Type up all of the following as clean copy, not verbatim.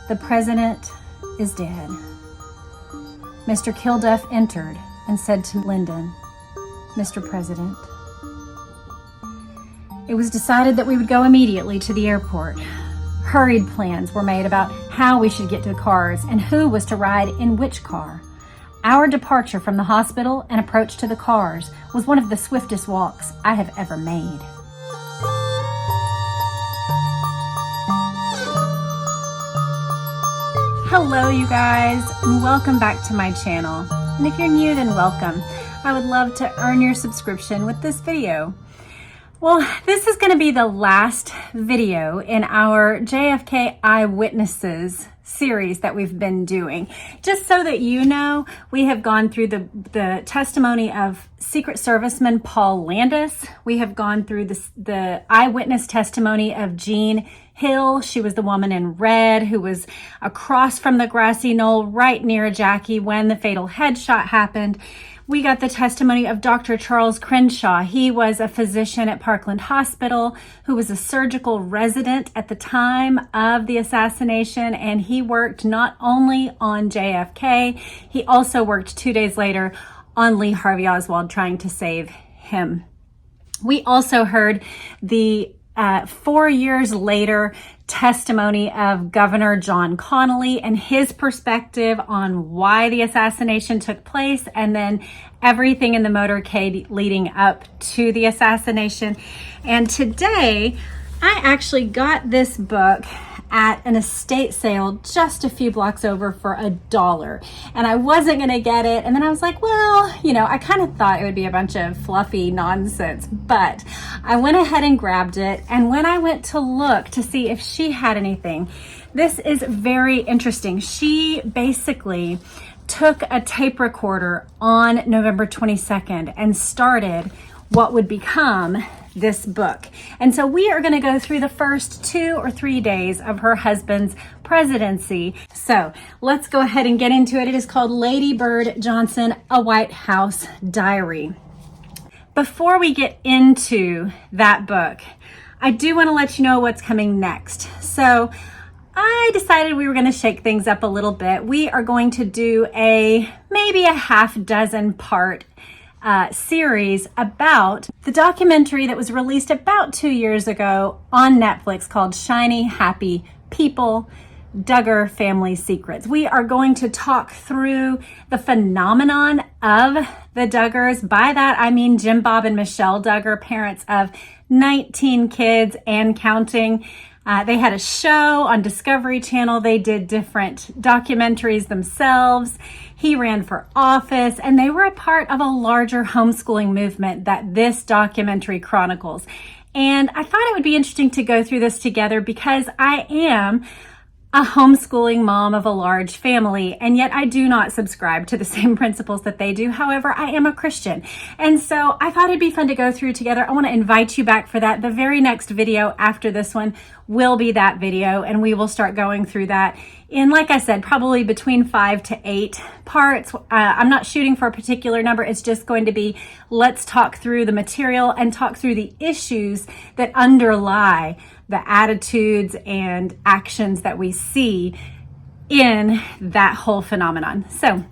The president is dead. Mr. Kilduff entered and said to Lyndon, "Mr. President." It was decided that we would go immediately to the airport. Hurried plans were made about how we should get to the cars and who was to ride in which car. Our departure from the hospital and approach to the cars was one of the swiftest walks I have ever made. Hello you guys, and welcome back to my channel. And if you're new, then welcome. I would love to earn your subscription with this video. Well, this is going to be the last video in our JFK Eyewitnesses series that we've been doing. Just so that you know, we have gone through the testimony of Secret Serviceman Paul Landis. We have gone through the eyewitness testimony of Jean Hill. She was the woman in red who was across from the grassy knoll right near Jackie when the fatal headshot happened. We got the testimony of Dr. Charles Crenshaw. He was a physician at Parkland Hospital who was a surgical resident at the time of the assassination, and he worked not only on JFK, he also worked 2 days later on Lee Harvey Oswald trying to save him. We also heard the 4 years later testimony of Governor John Connally and his perspective on why the assassination took place, and then everything in the motorcade leading up to the assassination. And today, I actually got this book at an estate sale just a few blocks over for $1. And I wasn't going to get it. And then I was like, well, you know, I kind of thought it would be a bunch of fluffy nonsense, but I went ahead and grabbed it. And when I went to look to see if she had anything, this is very interesting. She basically took a tape recorder on November 22nd and started what would become this book. And so we are going to go through the first 2 or 3 days of her husband's presidency. So let's go ahead and get into it. It is called Lady Bird Johnson, A White House Diary. Before we get into that book, I do want to let you know what's coming next. So I decided we were going to shake things up a little bit. We are going to do maybe a half dozen part series about the documentary that was released about 2 years ago on Netflix called Shiny Happy People, Duggar Family Secrets. We are going to talk through the phenomenon of the Duggars. By that, I mean Jim Bob and Michelle Duggar, parents of 19 kids and counting. They had a show on Discovery Channel. They did different documentaries themselves. He ran for office, and they were a part of a larger homeschooling movement that this documentary chronicles. And I thought it would be interesting to go through this together because I am a homeschooling mom of a large family, and yet I do not subscribe to the same principles that they do. However, I am a Christian. And so I thought it'd be fun to go through together. I want to invite you back for that. The very next video after this one will be that video, and we will start going through that in, like I said, probably between 5 to 8 parts. I'm not shooting for a particular number. It's just going to be, let's talk through the material and talk through the issues that underlie the attitudes and actions that we see in that whole phenomenon. So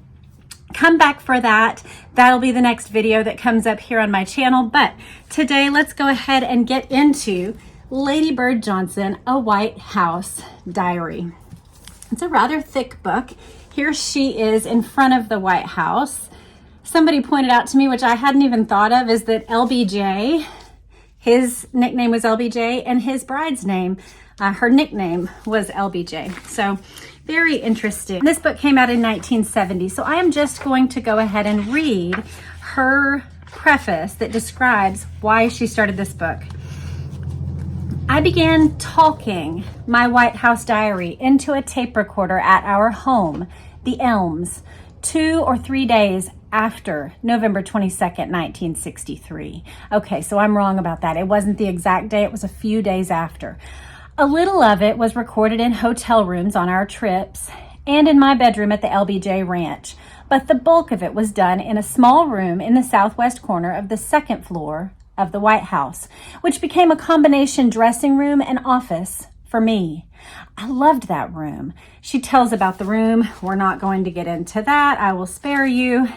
come back for that. That'll be the next video that comes up here on my channel. But today, let's go ahead and get into Lady Bird Johnson, A White House Diary. It's a rather thick book. Here she is in front of the White House. Somebody pointed out to me, which I hadn't even thought of, is that LBJ, his nickname was LBJ, and his bride's name, her nickname was LBJ. So very interesting. This book came out in 1970. So I am just going to go ahead and read her preface that describes why she started this book. I began talking my White House diary into a tape recorder at our home, The Elms, 2 or 3 days after November 22nd, 1963. Okay, so I'm wrong about that. It wasn't the exact day. It was a few days after. A little of it was recorded in hotel rooms on our trips and in my bedroom at the LBJ Ranch, but the bulk of it was done in a small room in the southwest corner of the second floor of the White House, which became a combination dressing room and office for for me. I loved that room. She tells about the room. We're not going to get into that. I will spare you.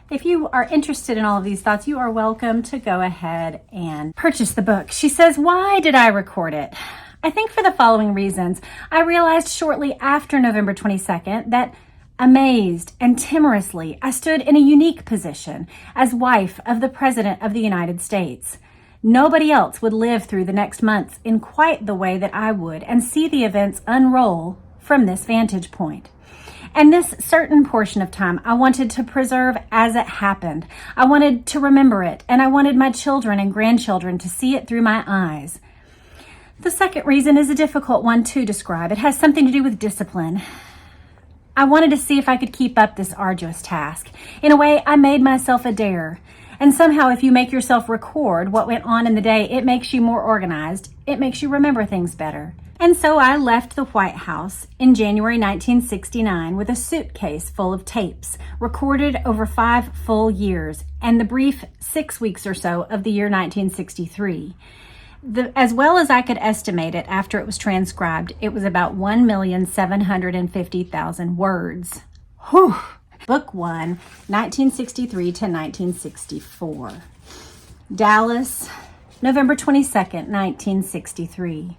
If you are interested in all of these thoughts, you are welcome to go ahead and purchase the book. She says, why did I record it? I think for the following reasons. I realized shortly after November 22nd that amazed and timorously, I stood in a unique position as wife of the President of the United States. Nobody else would live through the next months in quite the way that I would and see the events unroll from this vantage point. And this certain portion of time I wanted to preserve as it happened. I wanted to remember it, and I wanted my children and grandchildren to see it through my eyes. The second reason is a difficult one to describe. It has something to do with discipline. I wanted to see if I could keep up this arduous task. In a way, I made myself a dare. And somehow, if you make yourself record what went on in the day, it makes you more organized. It makes you remember things better. And so I left the White House in January 1969 with a suitcase full of tapes recorded over 5 full years and the brief 6 weeks or so of the year 1963. As well as I could estimate it after it was transcribed, it was about 1,750,000 words. Whew. Book 1, 1963 to 1964. Dallas, November 22nd, 1963.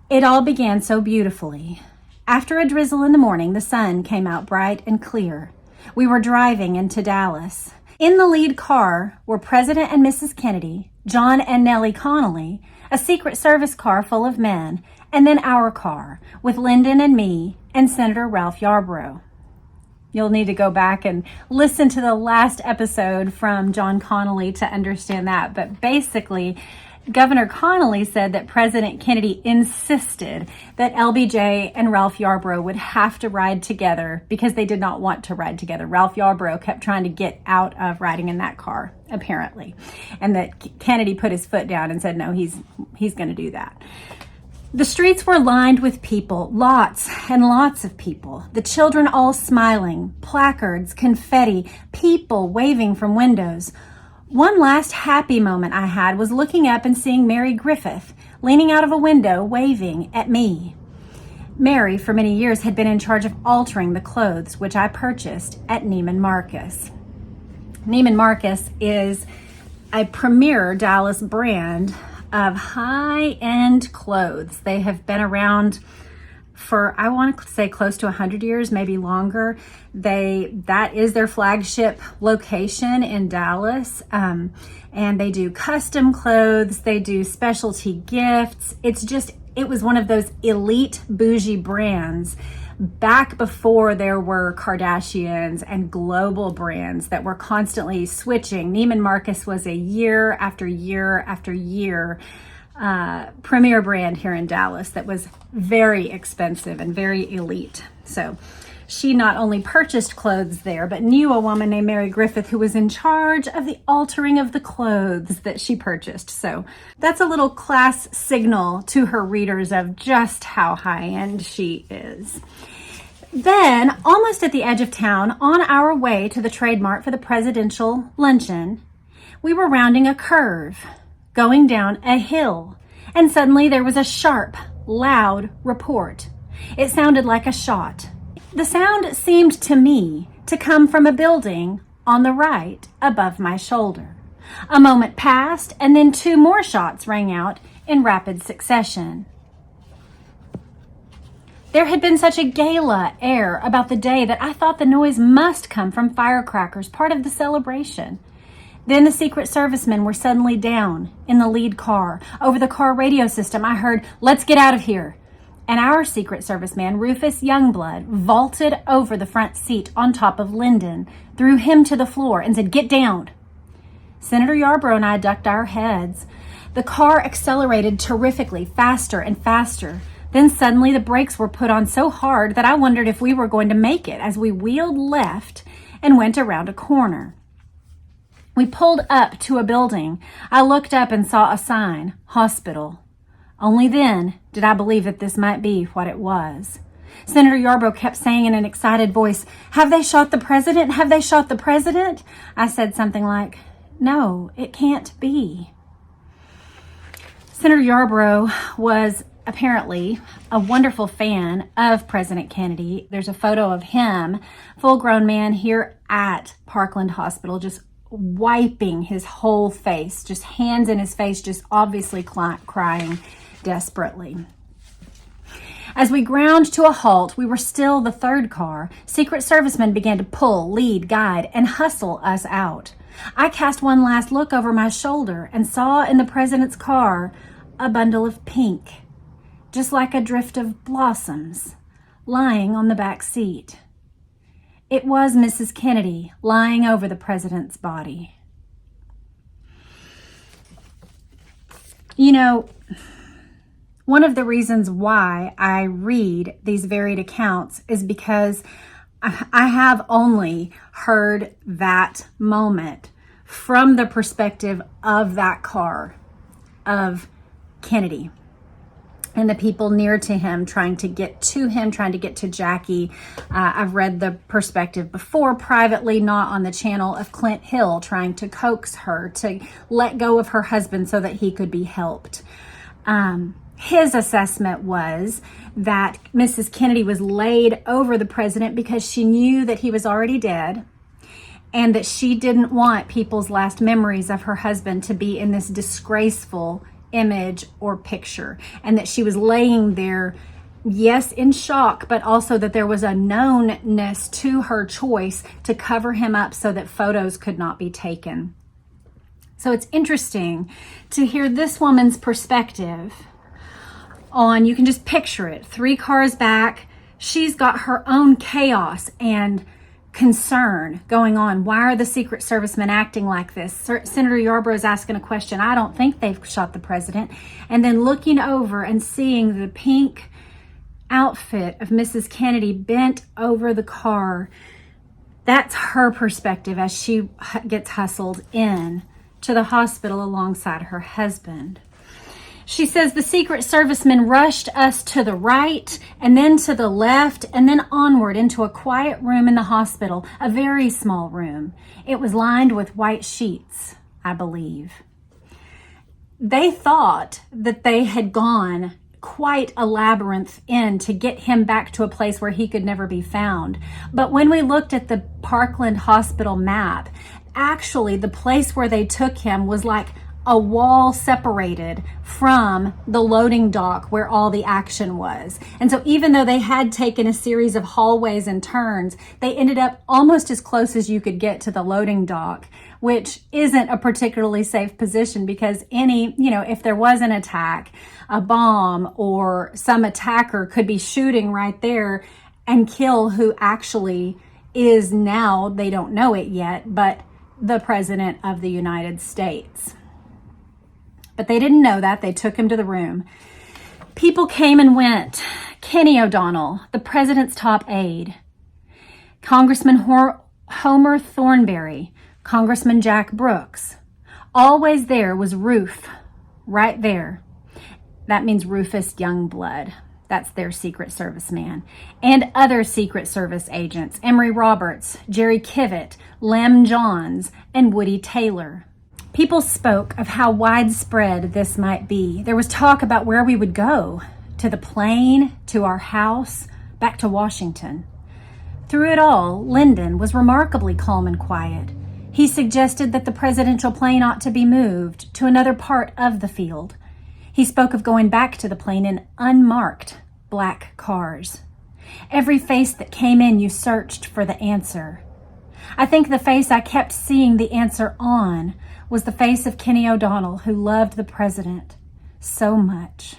It all began so beautifully. After a drizzle in the morning, the sun came out bright and clear. We were driving into Dallas. In the lead car were President and Mrs. Kennedy, John and Nelly Connally, a Secret Service car full of men, and then our car with Lyndon and me and Senator Ralph Yarborough. You'll need to go back and listen to the last episode from John Connally to understand that. But basically, Governor Connally said that President Kennedy insisted that LBJ and Ralph Yarborough would have to ride together because they did not want to ride together. Ralph Yarborough kept trying to get out of riding in that car, apparently. And that Kennedy put his foot down and said, no, he's going to do that. The streets were lined with people, lots and lots of people. The children all smiling, placards, confetti, people waving from windows. One last happy moment I had was looking up and seeing Mary Griffith leaning out of a window waving at me. Mary, for many years, had been in charge of altering the clothes, which I purchased at Neiman Marcus. Neiman Marcus is a premier Dallas brand of high-end clothes. They have been around for, I want to say, close to 100 years, maybe longer. That is their flagship location in Dallas. And they do custom clothes. They do specialty gifts. It was one of those elite bougie brands back before there were Kardashians and global brands that were constantly switching. Neiman Marcus was a year after year after year premier brand here in Dallas that was very expensive and very elite. So she not only purchased clothes there, but knew a woman named Mary Griffith who was in charge of the altering of the clothes that she purchased. So that's a little class signal to her readers of just how high-end she is. Then, almost at the edge of town, on our way to the Trade Mart for the presidential luncheon, we were rounding a curve, going down a hill, and suddenly there was a sharp, loud report. It sounded like a shot. The sound seemed to me to come from a building on the right above my shoulder. A moment passed, and then 2 more shots rang out in rapid succession. There had been such a gala air about the day that I thought the noise must come from firecrackers, part of the celebration. Then the Secret Servicemen were suddenly down in the lead car. Over the car radio system, I heard, "Let's get out of here." And our Secret Service man, Rufus Youngblood, vaulted over the front seat on top of Lyndon, threw him to the floor, and said, "Get down." Senator Yarborough and I ducked our heads. The car accelerated terrifically, faster and faster. Then suddenly the brakes were put on so hard that I wondered if we were going to make it as we wheeled left and went around a corner. We pulled up to a building. I looked up and saw a sign, "Hospital." Only then did I believe that this might be what it was. Senator Yarborough kept saying in an excited voice, "Have they shot the president? Have they shot the president?" I said something like, "No, it can't be." Senator Yarborough was apparently a wonderful fan of President Kennedy. There's a photo of him, full-grown man, here at Parkland Hospital, just wiping his whole face, just hands in his face, just obviously crying desperately. As we ground to a halt, we were still the third car. Secret Servicemen began to pull, lead, guide, and hustle us out. I cast one last look over my shoulder and saw in the president's car a bundle of pink, just like a drift of blossoms, lying on the back seat. It was Mrs. Kennedy lying over the president's body. You know, one of the reasons why I read these varied accounts is because I have only heard that moment from the perspective of that car, of Kennedy and the people near to him, trying to get to him, trying to get to Jackie. I've read the perspective before privately, not on the channel, of Clint Hill trying to coax her to let go of her husband so that he could be helped. His assessment was that Mrs. Kennedy was laid over the president because she knew that he was already dead and that she didn't want people's last memories of her husband to be in this disgraceful image or picture, and that she was laying there, yes, in shock, but also that there was a knownness to her choice to cover him up so that photos could not be taken. So it's interesting to hear this woman's perspective on, you can just picture it, 3 cars back. She's got her own chaos and concern going on. Why are the Secret Servicemen acting like this? Senator Yarborough's asking a question. I don't think they've shot the president. And then looking over and seeing the pink outfit of Mrs. Kennedy bent over the car. That's her perspective as she gets hustled in to the hospital alongside her husband. She says the Secret Servicemen rushed us to the right and then to the left and then onward into a quiet room in the hospital, a very small room. It was lined with white sheets, I believe. They thought that they had gone quite a labyrinth in to get him back to a place where he could never be found. But when we looked at the Parkland Hospital map, actually the place where they took him was like a wall separated from the loading dock where all the action was. And so even though they had taken a series of hallways and turns, they ended up almost as close as you could get to the loading dock, which isn't a particularly safe position because if there was an attack, a bomb or some attacker could be shooting right there and kill who actually is now, they don't know it yet, but the President of the United States. But they didn't know that. They took him to the room. People came and went. Kenny O'Donnell, the president's top aide. Congressman Homer Thornberry. Congressman Jack Brooks. Always there was Roof, right there. That means Rufus Youngblood. That's their Secret Service man. And other Secret Service agents. Emory Roberts, Jerry Kivett, Lem Johns, and Woody Taylor. People spoke of how widespread this might be. There was talk about where we would go, to the plane, to our house, back to Washington. Through it all, Lyndon was remarkably calm and quiet. He suggested that the presidential plane ought to be moved to another part of the field. He spoke of going back to the plane in unmarked black cars. Every face that came in, you searched for the answer. I think the face I kept seeing the answer on was the face of Kenny O'Donnell, who loved the president so much.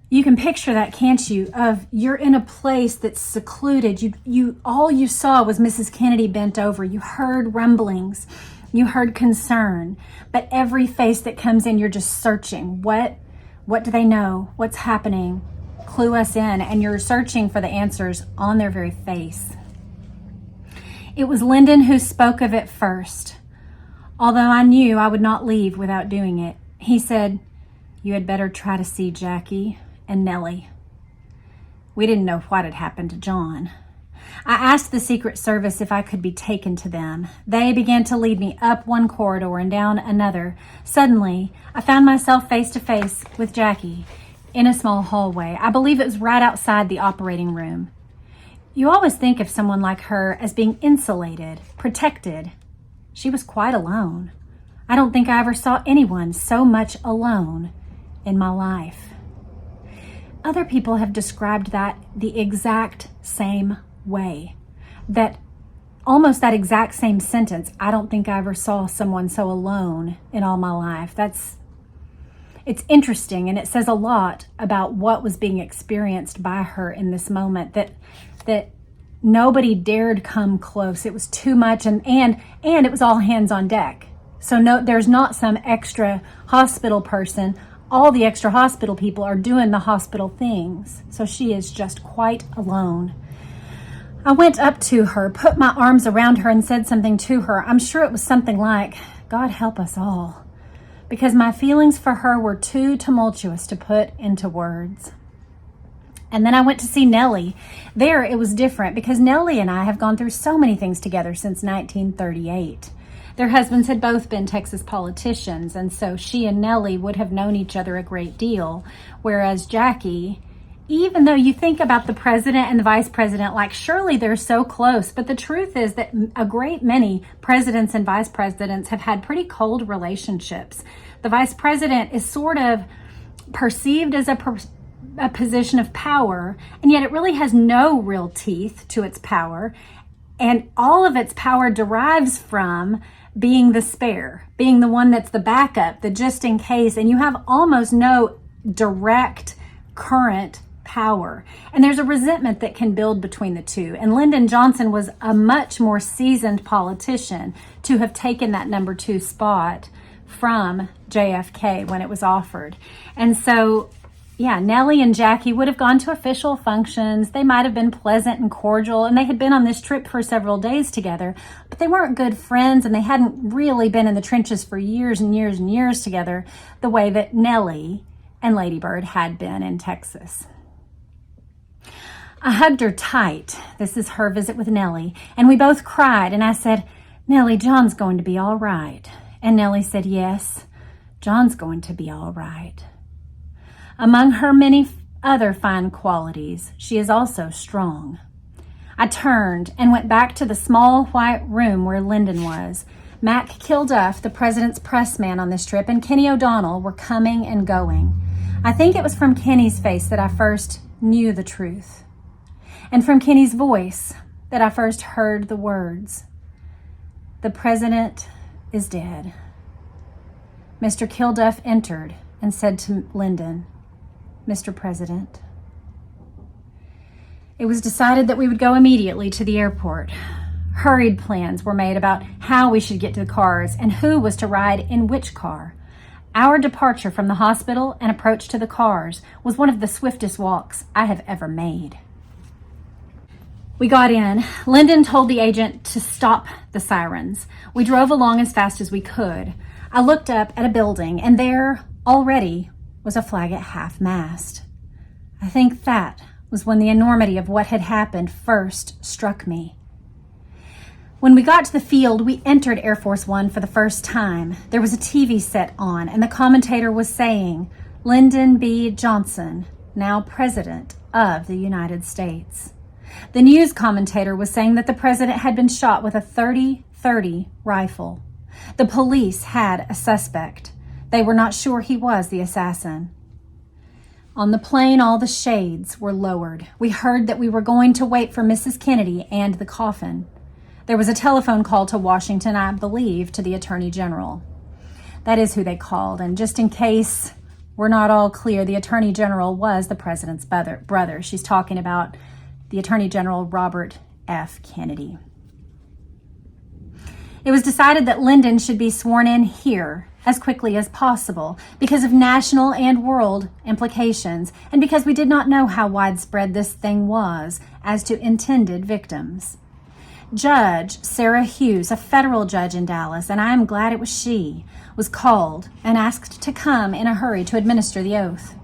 You can picture that, can't you? You're in a place that's secluded. All you saw was Mrs. Kennedy bent over. You heard rumblings. You heard concern. But every face that comes in, you're just searching. What do they know? What's happening? Clue us in. And you're searching for the answers on their very face. It was Lyndon who spoke of it first. Although I knew I would not leave without doing it. He said, "You had better try to see Jackie and Nelly." We didn't know what had happened to John. I asked the Secret Service if I could be taken to them. They began to lead me up one corridor and down another. Suddenly, I found myself face to face with Jackie. in a small hallway. I believe it was right outside the operating room. You always think of someone like her as being insulated, protected. She was quite alone. I don't think I ever saw anyone so much alone in my life. Other people have described that the exact same way. That almost that exact same sentence. I don't think I ever saw someone so alone in all my life. It's interesting, and it says a lot about what was being experienced by her in this moment, that nobody dared come close. It was too much, and it was all hands on deck. So no, there's not some extra hospital person. All the extra hospital people are doing the hospital things. So she is just quite alone. I went up to her, put my arms around her, and said something to her. I'm sure it was something like, God help us all, because my feelings for her were too tumultuous to put into words. And then I went to see Nelly. There it was different, because Nelly and I have gone through so many things together since 1938. Their husbands had both been Texas politicians, and so she and Nelly would have known each other a great deal, whereas Jackie, even though you think about the president and the vice president, like surely they're so close, but the truth is that a great many presidents and vice presidents have had pretty cold relationships. The vice president is sort of perceived as a position of power, and yet it really has no real teeth to its power, and all of its power derives from being the spare, being the one that's the backup, the just in case, and you have almost no direct current power. And there's a resentment that can build between the two. And Lyndon Johnson was a much more seasoned politician to have taken that number 2 spot from JFK when it was offered. And so, yeah, Nelly and Jackie would have gone to official functions. They might have been pleasant and cordial, and they had been on this trip for several days together, but they weren't good friends, and they hadn't really been in the trenches for years and years and years together the way that Nelly and Lady Bird had been in Texas. I hugged her tight. This is her visit with Nelly, and we both cried, and I said, Nelly, John's going to be all right. And Nelly said, yes, John's going to be all right. Among her many other fine qualities, she is also strong. I turned and went back to the small white room where Lyndon was. Mac Kilduff, the president's press man on this trip, and Kenny O'Donnell were coming and going. I think it was from Kenny's face that I first knew the truth, and from Kenny's voice that I first heard the words, the president is dead. Mr. Kilduff entered and said to Lyndon, Mr. President. It was decided that we would go immediately to the airport. Hurried plans were made about how we should get to the cars and who was to ride in which car. Our departure from the hospital and approach to the cars was one of the swiftest walks I have ever made. We got in. Lyndon told the agent to stop the sirens. We drove along as fast as we could. I looked up at a building, and there already was a flag at half-mast. I think that was when the enormity of what had happened first struck me. When we got to the field, we entered Air Force One for the first time. There was a TV set on, and the commentator was saying, Lyndon B. Johnson, now President of the United States. The news commentator was saying that the president had been shot with a .30-30 rifle. The police had a suspect. They were not sure he was the assassin. On the plane, all the shades were lowered. We heard that we were going to wait for Mrs. Kennedy and the coffin. There was a telephone call to Washington, I believe, to the Attorney General. That is who they called, and just in case we're not all clear, the Attorney General was the president's brother. She's talking about the Attorney General Robert F. Kennedy. It was decided that Lyndon should be sworn in here as quickly as possible because of national and world implications, and because we did not know how widespread this thing was as to intended victims. Judge Sarah Hughes, a federal judge in Dallas, and I am glad it was she, was called and asked to come in a hurry to administer the oath.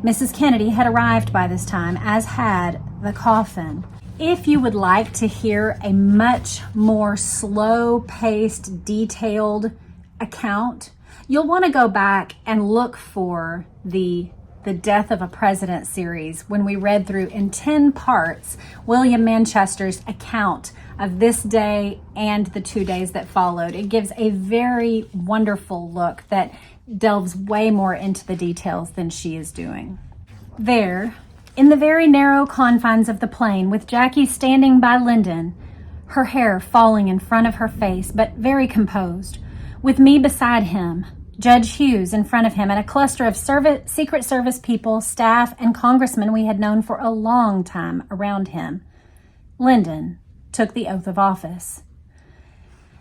Mrs. Kennedy had arrived by this time, as had the coffin. If you would like to hear a much more slow-paced, detailed account, you'll want to go back and look for the the Death of a President series when we read through in 10 parts William Manchester's account of this day and the 2 days that followed. It gives a very wonderful look that delves way more into the details than she is doing. There, in the very narrow confines of the plane, with Jackie standing by Lyndon, her hair falling in front of her face, but very composed, with me beside him, Judge Hughes in front of him, and a cluster of Secret Service people, staff, and congressmen we had known for a long time around him, Lyndon took the oath of office.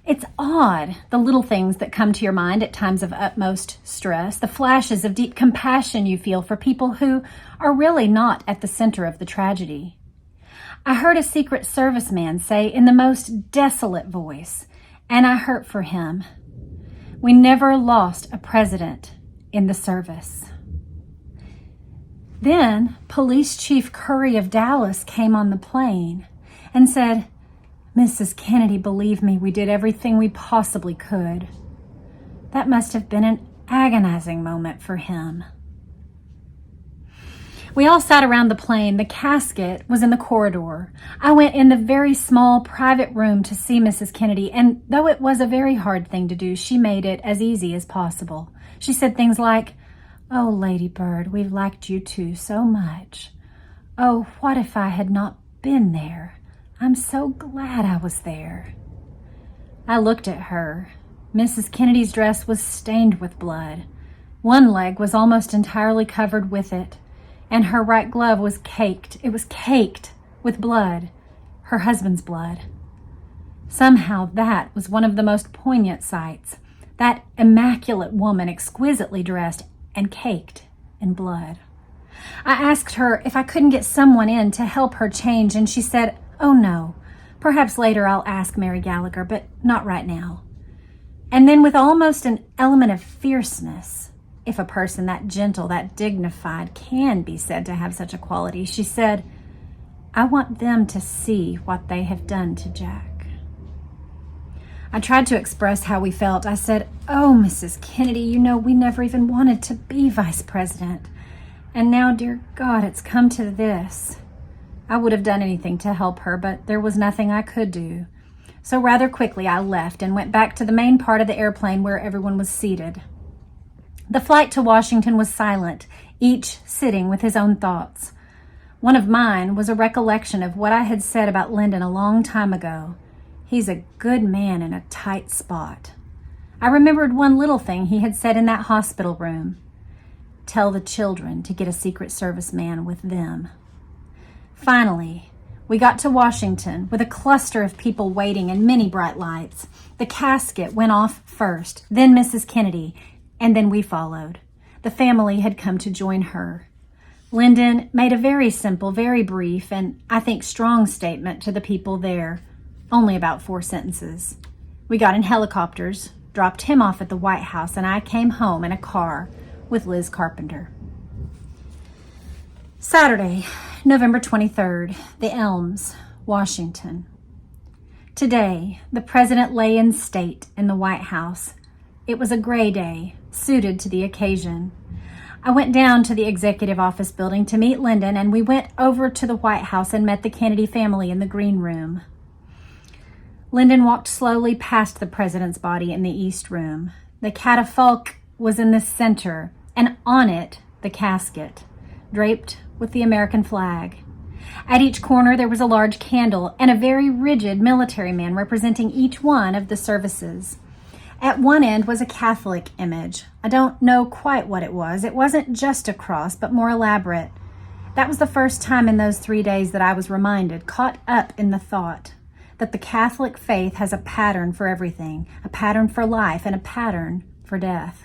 It's odd, the little things that come to your mind at times of utmost stress, the flashes of deep compassion you feel for people who are really not at the center of the tragedy. I heard a Secret Service man say in the most desolate voice, and I hurt for him, "We never lost a president in the service." Then Police Chief Curry of Dallas came on the plane and said, "Mrs. Kennedy, believe me, we did everything we possibly could." That must have been an agonizing moment for him. We all sat around the plane. The casket was in the corridor. I went in the very small private room to see Mrs. Kennedy, and though it was a very hard thing to do, she made it as easy as possible. She said things like, "Oh, Lady Bird, we've liked you too so much. Oh, what if I had not been there? I'm so glad I was there." I looked at her. Mrs. Kennedy's dress was stained with blood. One leg was almost entirely covered with it, and her right glove was caked. It was caked with blood, her husband's blood. Somehow that was one of the most poignant sights, that immaculate woman exquisitely dressed and caked in blood. I asked her if I couldn't get someone in to help her change, and she said, "Oh no, perhaps later I'll ask Mary Gallagher, but not right now." And then with almost an element of fierceness, if a person that gentle, that dignified can be said to have such a quality, she said, "I want them to see what they have done to Jack." I tried to express how we felt. I said, "Oh, Mrs. Kennedy, you know we never even wanted to be vice president. And now, dear God, it's come to this." I would have done anything to help her, but there was nothing I could do. So rather quickly I left and went back to the main part of the airplane where everyone was seated. The flight to Washington was silent, each sitting with his own thoughts. One of mine was a recollection of what I had said about Lyndon a long time ago. He's a good man in a tight spot. I remembered one little thing he had said in that hospital room. Tell the children to get a Secret Service man with them. Finally, we got to Washington with a cluster of people waiting and many bright lights. The casket went off first, then Mrs. Kennedy, and then we followed. The family had come to join her. Lyndon made a very simple, very brief, and I think strong statement to the people there. Only about 4 sentences. We got in helicopters, dropped him off at the White House, and I came home in a car with Liz Carpenter. Saturday, November 23rd, The Elms, Washington. Today, the president lay in state in the White House. It was a gray day, suited to the occasion. I went down to the executive office building to meet Lyndon, and we went over to the White House and met the Kennedy family in the green room. Lyndon walked slowly past the president's body in the East Room. The catafalque was in the center, and on it, the casket, draped with the American flag. At each corner, there was a large candle and a very rigid military man representing each one of the services. At one end was a Catholic image. I don't know quite what it was. It wasn't just a cross, but more elaborate. That was the first time in those 3 days that I was reminded, caught up in the thought, that the Catholic faith has a pattern for everything, a pattern for life, and a pattern for death.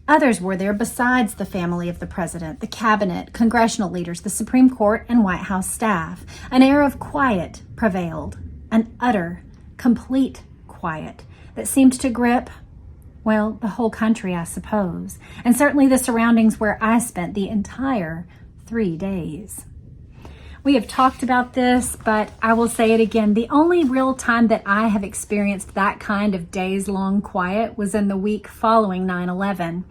Others were there besides the family of the president, the cabinet, congressional leaders, the Supreme Court, and White House staff. An air of quiet prevailed, an utter, complete quiet that seemed to grip, well, the whole country, I suppose, and certainly the surroundings where I spent the entire 3 days. We have talked about this, but I will say it again. The only real time that I have experienced that kind of days-long quiet was in the week following 9/11.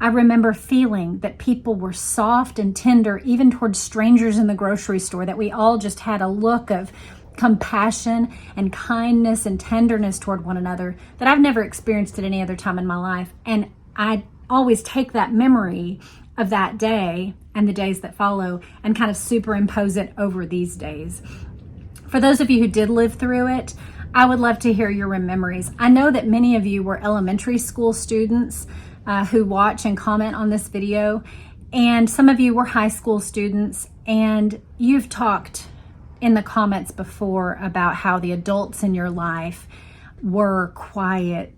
I remember feeling that people were soft and tender, even towards strangers in the grocery store, that we all just had a look of compassion and kindness and tenderness toward one another that I've never experienced at any other time in my life. And I always take that memory of that day and the days that follow and kind of superimpose it over these days. For those of you who did live through it, I would love to hear your memories. I know that many of you were elementary school students who watch and comment on this video, and some of you were high school students, and you've talked in the comments before about how the adults in your life were quiet,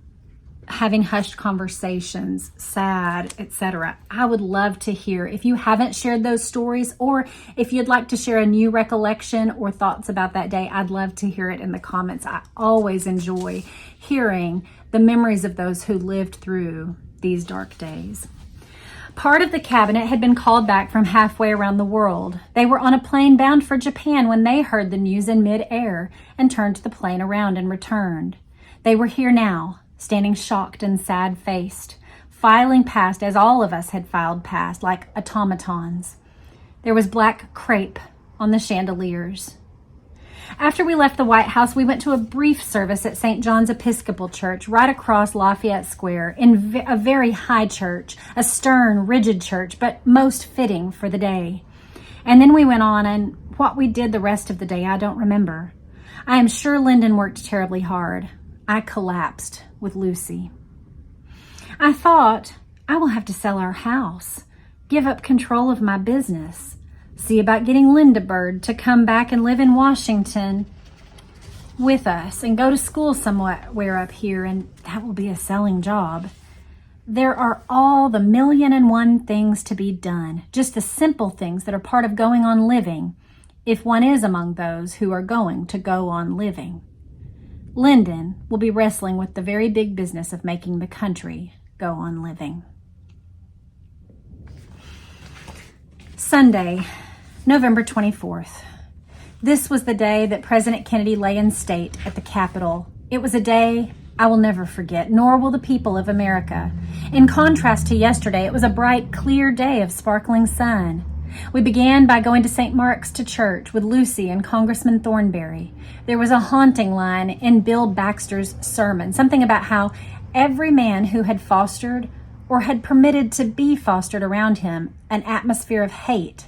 having hushed conversations, sad, etc. I would love to hear if you haven't shared those stories, or if you'd like to share a new recollection or thoughts about that day. I'd love to hear it in the comments. I always enjoy hearing the memories of those who lived through these dark days. Part of the cabinet had been called back from halfway around the world. They were on a plane bound for Japan when they heard the news in mid-air and turned the plane around and returned. They were here now, standing shocked and sad-faced, filing past as all of us had filed past, like automatons. There was black crepe on the chandeliers. After we left the White House, we went to a brief service at St. John's Episcopal Church right across Lafayette Square, in a very high church, a stern, rigid church, but most fitting for the day. And then we went on, and what we did the rest of the day, I don't remember. I am sure Lyndon worked terribly hard. I collapsed with Lucy. I thought, I will have to sell our house, give up control of my business, see about getting Linda Bird to come back and live in Washington with us and go to school somewhere up here, and that will be a selling job. There are all the 1,000,001 things to be done, just the simple things that are part of going on living, if one is among those who are going to go on living. Lyndon will be wrestling with the very big business of making the country go on living. Sunday, November 24th. This was the day that President Kennedy lay in state at the Capitol. It was a day I will never forget, nor will the people of America. In contrast to yesterday, it was a bright, clear day of sparkling sun. We began by going to St. Mark's to church with Lucy and Congressman Thornberry. There was a haunting line in Bill Baxter's sermon, something about how every man who had fostered or had permitted to be fostered around him an atmosphere of hate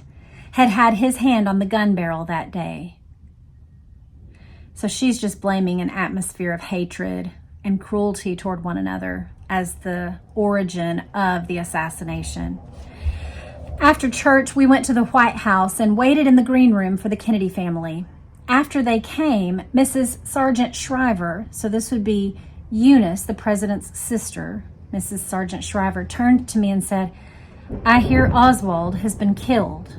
had had his hand on the gun barrel that day. So she's just blaming an atmosphere of hatred and cruelty toward one another as the origin of the assassination. After church, we went to the White House and waited in the green room for the Kennedy family. After they came, Mrs. Sargent Shriver, so this would be Eunice, the president's sister, Mrs. Sargent Shriver, turned to me and said, "I hear Oswald has been killed."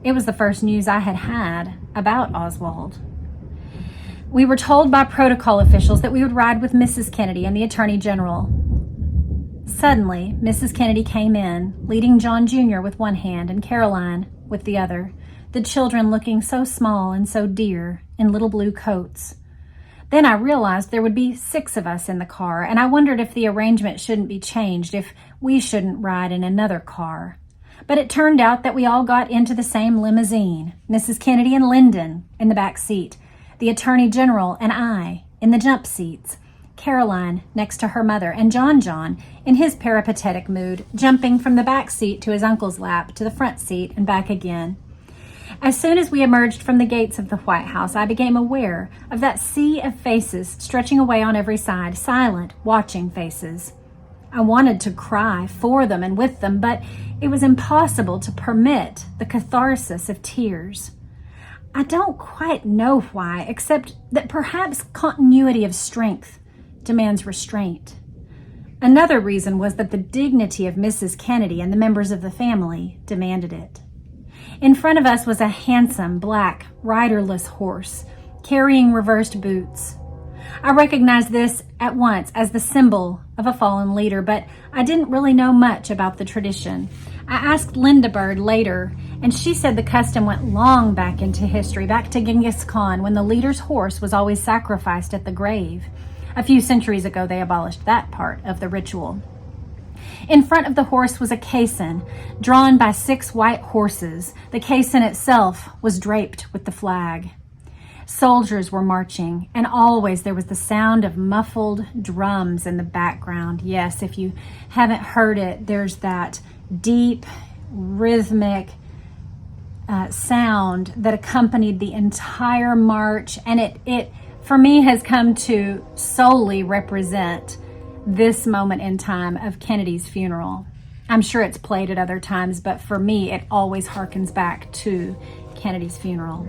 It was the first news I had had about Oswald. We were told by protocol officials that we would ride with Mrs. Kennedy and the Attorney General. Suddenly, Mrs. Kennedy came in, leading John Jr. with one hand and Caroline with the other, the children looking so small and so dear in little blue coats. Then I realized there would be 6 of us in the car, and I wondered if the arrangement shouldn't be changed, if we shouldn't ride in another car. But it turned out that we all got into the same limousine, Mrs. Kennedy and Lyndon in the back seat, the Attorney General and I in the jump seats, Caroline next to her mother, and John, in his peripatetic mood, jumping from the back seat to his uncle's lap to the front seat and back again. As soon as we emerged from the gates of the White House, I became aware of that sea of faces stretching away on every side, silent, watching faces. I wanted to cry for them and with them, but it was impossible to permit the catharsis of tears. I don't quite know why, except that perhaps continuity of strength demands restraint. Another reason was that the dignity of Mrs. Kennedy and the members of the family demanded it. In front of us was a handsome, black, riderless horse, carrying reversed boots. I recognized this at once as the symbol of a fallen leader, but I didn't really know much about the tradition. I asked Linda Bird later, and she said the custom went long back into history, back to Genghis Khan, when the leader's horse was always sacrificed at the grave. A few centuries ago, they abolished that part of the ritual. In front of the horse was a caisson, drawn by 6 white horses. The caisson itself was draped with the flag. Soldiers were marching, and always there was the sound of muffled drums in the background. Yes, if you haven't heard it, there's that deep, rhythmic sound that accompanied the entire march, and it for me has come to solely represent this moment in time of Kennedy's funeral. I'm sure it's played at other times, but for me it always harkens back to Kennedy's funeral.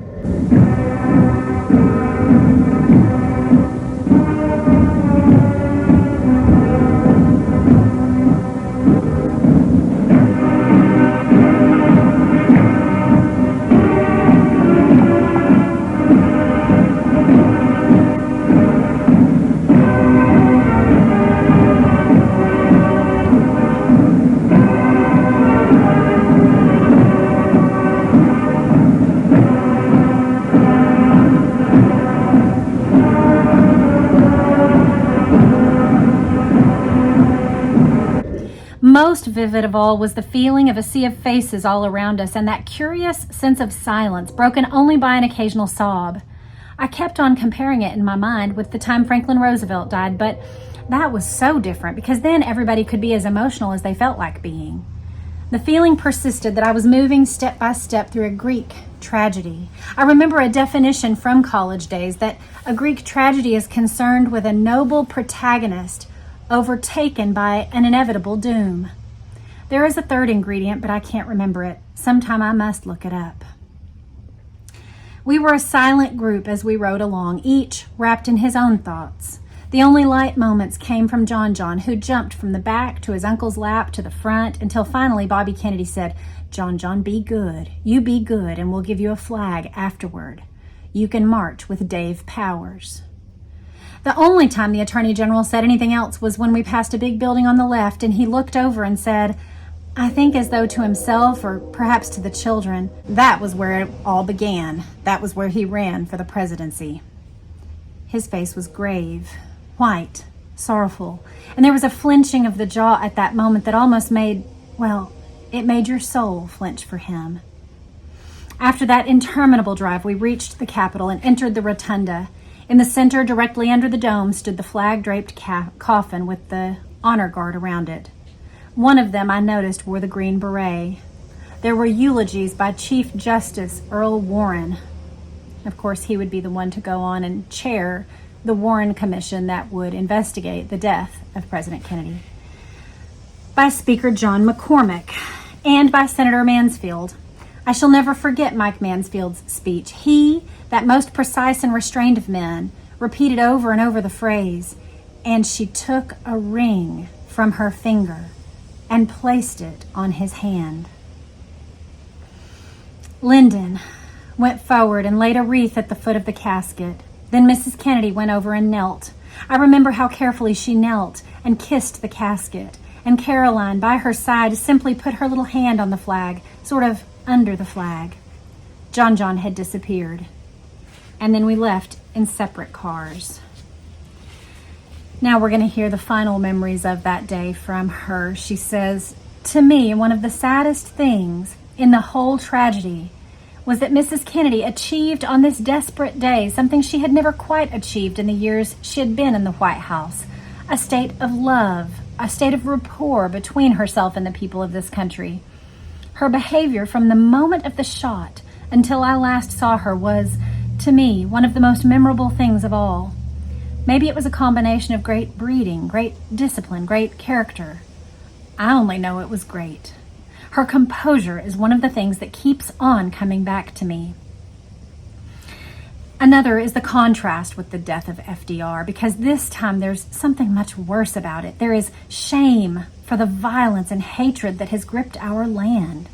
Most vivid of all was the feeling of a sea of faces all around us and that curious sense of silence, broken only by an occasional sob. I kept on comparing it in my mind with the time Franklin Roosevelt died, but that was so different because then everybody could be as emotional as they felt like being. The feeling persisted that I was moving step by step through a Greek tragedy. I remember a definition from college days that a Greek tragedy is concerned with a noble protagonist overtaken by an inevitable doom. There is a third ingredient, but I can't remember it. Sometime I must look it up. We were a silent group as we rode along, each wrapped in his own thoughts. The only light moments came from John, who jumped from the back to his uncle's lap to the front until finally Bobby Kennedy said, John, be good. You be good, and we'll give you a flag afterward. You can march with Dave Powers. The only time the Attorney General said anything else was when we passed a big building on the left and he looked over and said, I think as though to himself or perhaps to the children, that was where it all began. That was where he ran for the presidency. His face was grave, white, sorrowful, and there was a flinching of the jaw at that moment that almost made, well, it made your soul flinch for him. After that interminable drive, we reached the Capitol and entered the rotunda. In the center, directly under the dome, stood the flag-draped coffin with the honor guard around it. One of them, I noticed, wore the green beret. There were eulogies by Chief Justice Earl Warren. Of course, he would be the one to go on and chair the Warren Commission that would investigate the death of President Kennedy. By Speaker John McCormick and by Senator Mansfield. I shall never forget Mike Mansfield's speech. He, that most precise and restrained of men, repeated over and over the phrase, and she took a ring from her finger and placed it on his hand. Lyndon went forward and laid a wreath at the foot of the casket. Then Mrs. Kennedy went over and knelt. I remember how carefully she knelt and kissed the casket, and Caroline, by her side, simply put her little hand on the flag, sort of under the flag. John had disappeared. And then we left in separate cars. Now we're going to hear the final memories of that day from her. She says, to me, one of the saddest things in the whole tragedy was that Mrs. Kennedy achieved on this desperate day something she had never quite achieved in the years she had been in the White House. A state of love, a state of rapport between herself and the people of this country. Her behavior from the moment of the shot until I last saw her was, to me, one of the most memorable things of all. Maybe it was a combination of great breeding, great discipline, great character. I only know it was great. Her composure is one of the things that keeps on coming back to me. Another is the contrast with the death of FDR, because this time there's something much worse about it. There is shame for the violence and hatred that has gripped our land.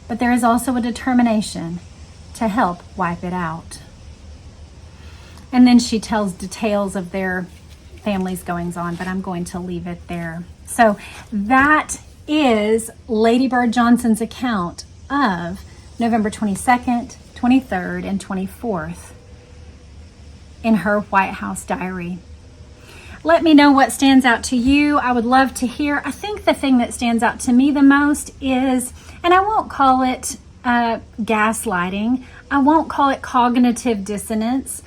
But there is also a determination to help wipe it out. And then she tells details of their family's goings on, but I'm going to leave it there. So that is Lady Bird Johnson's account of November 22nd, 23rd, and 24th in her White House diary. Let me know what stands out to you. I would love to hear. I think the thing that stands out to me the most is, and I won't call it gaslighting, I won't call it cognitive dissonance.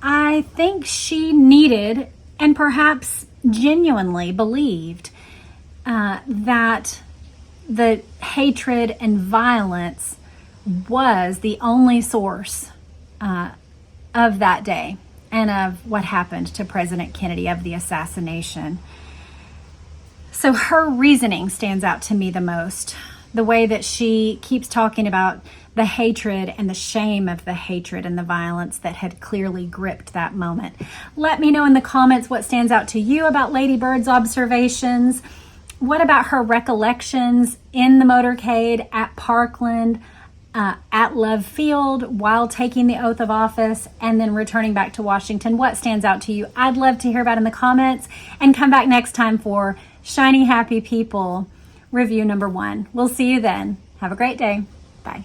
I think she needed, and perhaps genuinely believed, that the hatred and violence was the only source of that day and of what happened to President Kennedy, of the assassination. So her reasoning stands out to me the most. The way that she keeps talking about the hatred and the shame of the hatred and the violence that had clearly gripped that moment. Let me know in the comments what stands out to you about Lady Bird's observations. What about her recollections in the motorcade, at Parkland, at Love Field, while taking the oath of office, and then returning back to Washington? What stands out to you? I'd love to hear about in the comments, and come back next time for Shiny Happy People review number 1. We'll see you then. Have a great day. Bye.